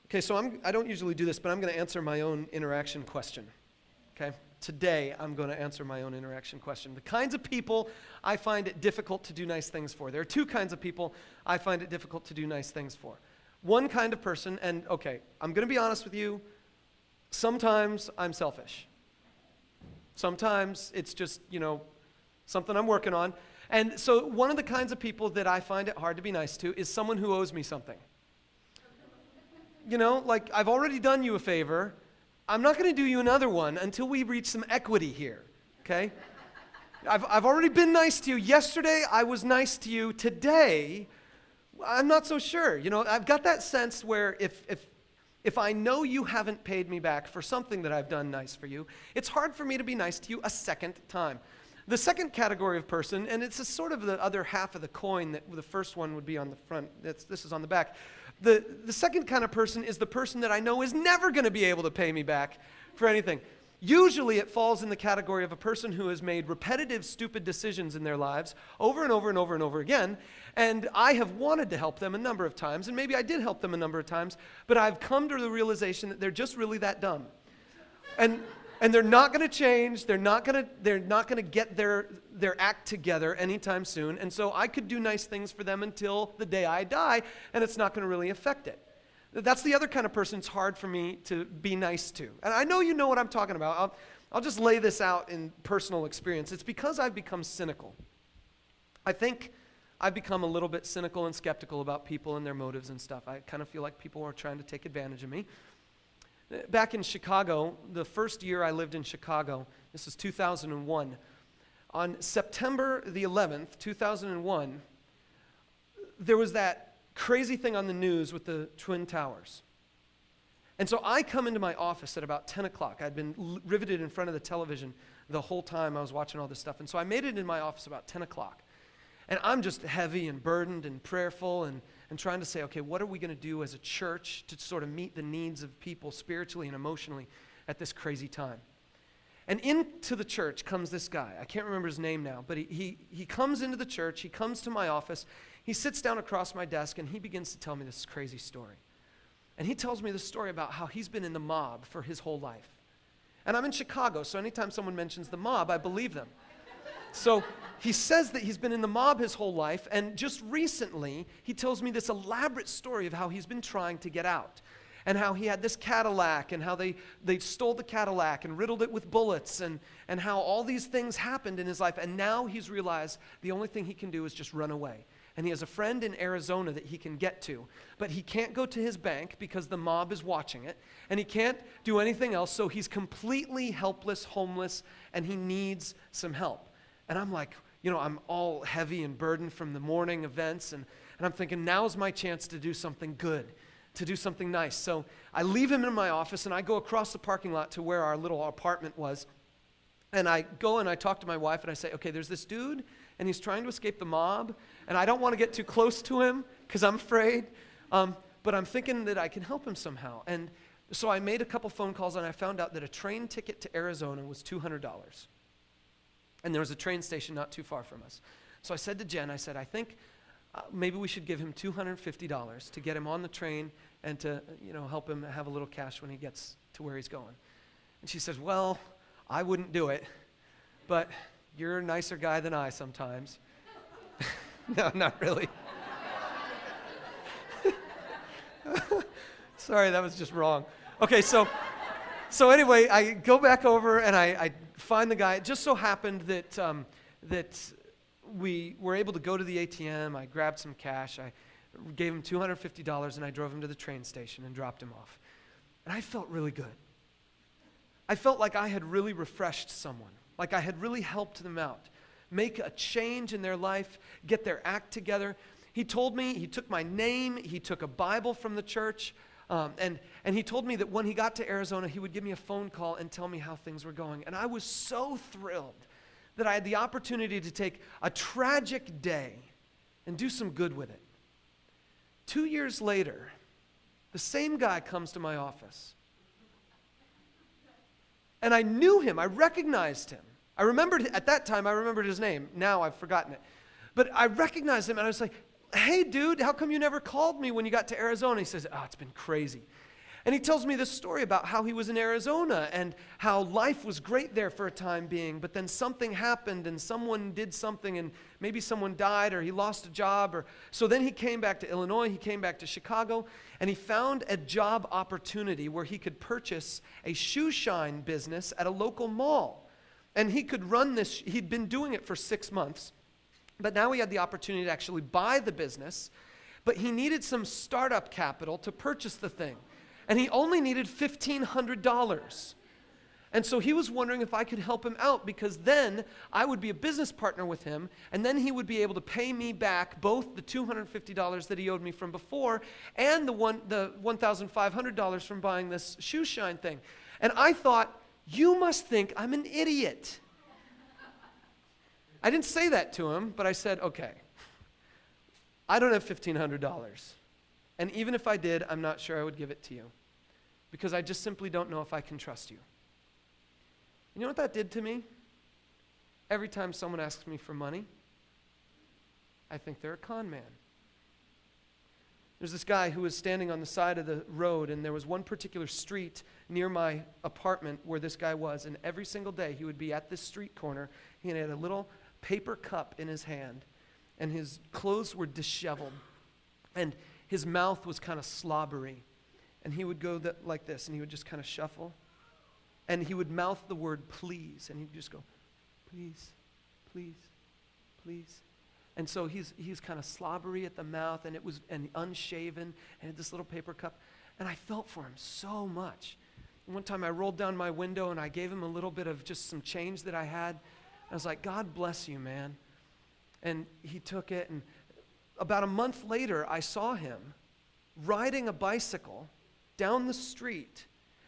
Okay, so I don't usually do this, but I'm going to answer my own interaction question. Okay? Today, I'm going to answer my own interaction question. The kinds of people I find it difficult to do nice things for. There are two kinds of people I find it difficult to do nice things for. One kind of person, and okay, I'm going to be honest with you, sometimes I'm selfish. Sometimes it's just, something I'm working on. And so one of the kinds of people that I find it hard to be nice to is someone who owes me something. Like I've already done you a favor. I'm not going to do you another one until we reach some equity here, okay? I've already been nice to you. Yesterday, I was nice to you. Today, I'm not so sure. I've got that sense where if I know you haven't paid me back for something that I've done nice for you, it's hard for me to be nice to you a second time. The second category of person, and it's a sort of the other half of the coin that the first one would be on the front, this is on the back. The second kind of person is the person that I know is never going to be able to pay me back for anything. Usually it falls in the category of a person who has made repetitive, stupid decisions in their lives over and over and over and over again, and I have wanted to help them a number of times, and maybe I did help them a number of times, but I've come to the realization that they're just really that dumb. And they're not going to change. They're not going to get their act together anytime soon. And so I could do nice things for them until the day I die, and it's not going to really affect it. That's the other kind of person it's hard for me to be nice to. And I know you know what I'm talking about. I'll just lay this out in personal experience. It's because I've become cynical. I think I've become a little bit cynical and skeptical about people and their motives and stuff. I kind of feel like people are trying to take advantage of me. Back in Chicago, the first year I lived in Chicago, this is 2001, on September the 11th, 2001, there was that crazy thing on the news with the Twin Towers. And so I come into my office at about 10 o'clock. I'd been riveted in front of the television the whole time I was watching all this stuff. And so I made it in my office about 10 o'clock. And I'm just heavy and burdened and prayerful and trying to say, okay, what are we going to do as a church to sort of meet the needs of people spiritually and emotionally at this crazy time? And into the church comes this guy. I can't remember his name now, but he comes into the church. He comes to my office. He sits down across my desk, and he begins to tell me this crazy story. And he tells me this story about how he's been in the mob for his whole life. And I'm in Chicago, so anytime someone mentions the mob, I believe them. So he says that he's been in the mob his whole life, and just recently, he tells me this elaborate story of how he's been trying to get out, and how he had this Cadillac, and how they stole the Cadillac and riddled it with bullets, and how all these things happened in his life, and now he's realized the only thing he can do is just run away. And he has a friend in Arizona that he can get to, but he can't go to his bank because the mob is watching it, and he can't do anything else, so he's completely helpless, homeless, and he needs some help. And I'm like, I'm all heavy and burdened from the morning events, and I'm thinking, now's my chance to do something good, to do something nice. So I leave him in my office, and I go across the parking lot to where our little apartment was, and I go and I talk to my wife, and I say, okay, there's this dude, and he's trying to escape the mob, and I don't want to get too close to him because I'm afraid, but I'm thinking that I can help him somehow. And so I made a couple phone calls, and I found out that a train ticket to Arizona was $200. And there was a train station not too far from us. So I said to Jen, I think maybe we should give him $250 to get him on the train and to help him have a little cash when he gets to where he's going. And she says, well, I wouldn't do it, but you're a nicer guy than I sometimes. No, not really. Sorry, that was just wrong. Okay, so anyway, I go back over and I find the guy. It just so happened that we were able to go to the ATM. I grabbed some cash. I gave him $250, and I drove him to the train station and dropped him off. And I felt really good. I felt like I had really refreshed someone, like I had really helped them out, make a change in their life, get their act together. He told me, he took my name, he took a Bible from the church, and he told me that when he got to Arizona, he would give me a phone call and tell me how things were going. And I was so thrilled that I had the opportunity to take a tragic day and do some good with it. 2 years later, the same guy comes to my office. And I knew him. I recognized him. I remembered, at that time, I remembered his name. Now I've forgotten it. But I recognized him, and I was like, hey, dude, how come you never called me when you got to Arizona? He says, oh, it's been crazy. And he tells me this story about how he was in Arizona and how life was great there for a time being, but then something happened and someone did something and maybe someone died or he lost a job. So then he came back to Illinois, he came back to Chicago, and he found a job opportunity where he could purchase a shoe shine business at a local mall. And he could run this, he'd been doing it for 6 months, but now he had the opportunity to actually buy the business, but he needed some startup capital to purchase the thing. And he only needed $1,500. And so he was wondering if I could help him out, because then I would be a business partner with him, and then he would be able to pay me back both the $250 that he owed me from before and the $1,500 from buying this shoe shine thing. And I thought, you must think I'm an idiot. I didn't say that to him, but I said, okay, I don't have $1,500. And even if I did, I'm not sure I would give it to you, because I just simply don't know if I can trust you. You know what that did to me? Every time someone asks me for money, I think they're a con man. There's this guy who was standing on the side of the road, and there was one particular street near my apartment where this guy was, and every single day he would be at this street corner. He had a little paper cup in his hand, and his clothes were disheveled, and his mouth was kind of slobbery. And he would go like this, and he would just kind of shuffle. And he would mouth the word please, and he'd just go, please, please, please. And so he's kind of slobbery at the mouth, and unshaven, and had this little paper cup. And I felt for him so much. And one time I rolled down my window, and I gave him a little bit of just some change that I had. I was like, God bless you, man. And he took it, and about a month later, I saw him riding a bicycle down the street.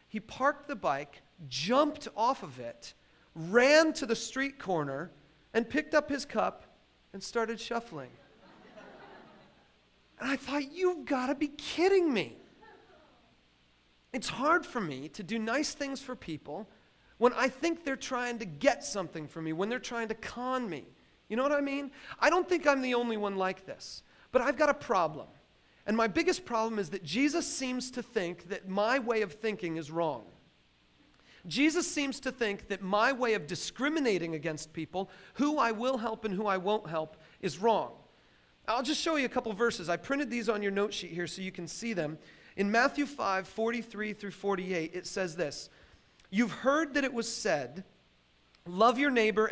He parked the bike, jumped off of it, ran to the street corner, and picked up his cup and started shuffling. And I thought, you've got to be kidding me. It's hard for me to do nice things for people when I think they're trying to get something from me, when they're trying to con me. You know what I mean? I don't think I'm the only one like this, but I've got a problem. And my biggest problem is that Jesus seems to think that my way of thinking is wrong. Jesus seems to think that my way of discriminating against people, who I will help and who I won't help, is wrong. I'll just show you a couple verses. I printed these on your note sheet here so you can see them. In Matthew 5, 43 through 48, it says this: "You've heard that it was said, love your neighbor